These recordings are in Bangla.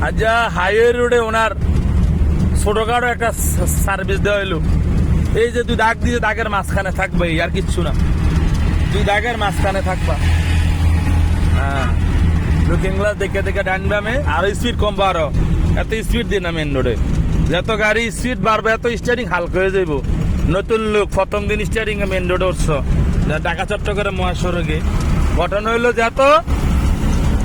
আজ হাইওয়ে রোডে ওনার ছোটখাটো একটা সার্ভিস দেওয়া হইলো। এই যে তুই দাগ দিয়ে দাগের মাঝখানে থাকবে, আর কিচ্ছু না, তুই দাগের মাঝখানে থাকবা। হ্যাঁ, লুকিং গ্লাস দেখে দেখে ডান বামে, আরো স্পিড কম বাড়ো, এত স্পিড দিই না মেন রোডে। যত গাড়ি স্পিড বাড়বে এত স্টিয়ারিং হালকা হয়ে যাইব। নতুন লোক প্রথম দিন স্টিয়ারিং মেন রোডে উঠছো, ঢাকা চট্টগ্রাম মহাসড়কে ঘটনা হইলো যত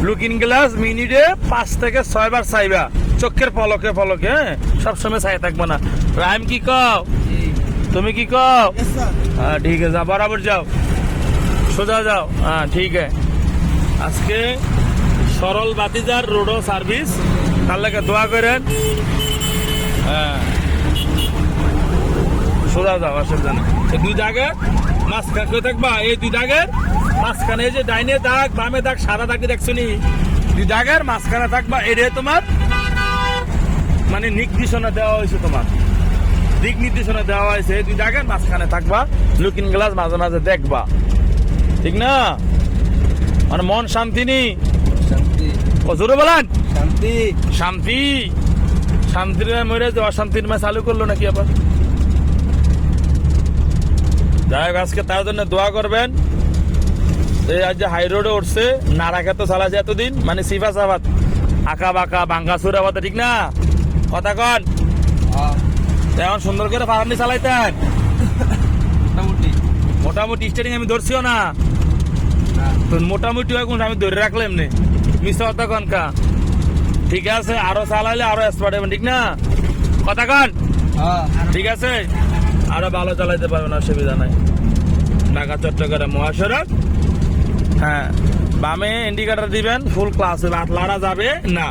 লুকিং গ্লাস মিনিটে 5 থেকে 6 বার চাইবা, চোখের পলকে পলকে। হ্যাঁ, সবসময় চাই থাকবো না। রাইম কি কও, তুমি কি কও? হ্যাঁ ঠিক আছে, বরাবর যাও, সোজা যাও। হ্যাঁ ঠিক আছে। আজকে সরল বাতিজার রোডও সার্ভিস, তার লাগে দোয়া করেন। হ্যাঁ সোজা যাও, অসুবিধা নেই। এই দুই দাগের মাঝখানে কই থাকবা, এই দুই দাগের মাঝখানে, এই যে ডাইনে দাগ বামে দাগ সাদা দাগ দেখছো নি, দুই দাগের মাঝখানে থাকবা। এটাই তোমার মানে নির্দেশনা দেওয়া হয়েছে, তোমার দিক নির্দেশনা দেওয়া হয়েছে। এই দুই দাগের মাঝখানে থাকবা, লুকিং গ্লাস মাঝে মাঝে দেখবা, ঠিক না? মানে মন শান্তি নি, ও জোরে বলেন শান্তি শান্তি। শান্তির মরে যে অশান্তির মা চালু করলো নাকি আবার? যাই হোক, আজকে তার জন্য দোয়া করবেন। এই আজ যে হাই রোডে উঠছে, নাড়া খেতে চালাছে এতদিন, মানে সিফা সাবাত আঁকা বাঁকা বাঙ্গা সুরা কথা, ঠিক না? কথা কন এখন সুন্দর করে ফারান্ডি চালাইতেন? মোটামুটি স্টারিং আমি ধরছিও না, মোটামুটি আমি ধরে রাখলাম এমনি, মিস কথা কন কা? ঠিক আছে, আরো চালাইলে আরো স্মার্ট হবেন, ঠিক না? কথা কন ঠিক আছে, আরো ভালো চালাইতে পারবেন, অসুবিধা নাই। ঢাকা চট্টগ্রাম মহাসড়ক। হ্যাঁ, বামে ইন্ডিকেটর দিবেন, ফুল ক্লাস, লাড়া যাবে না।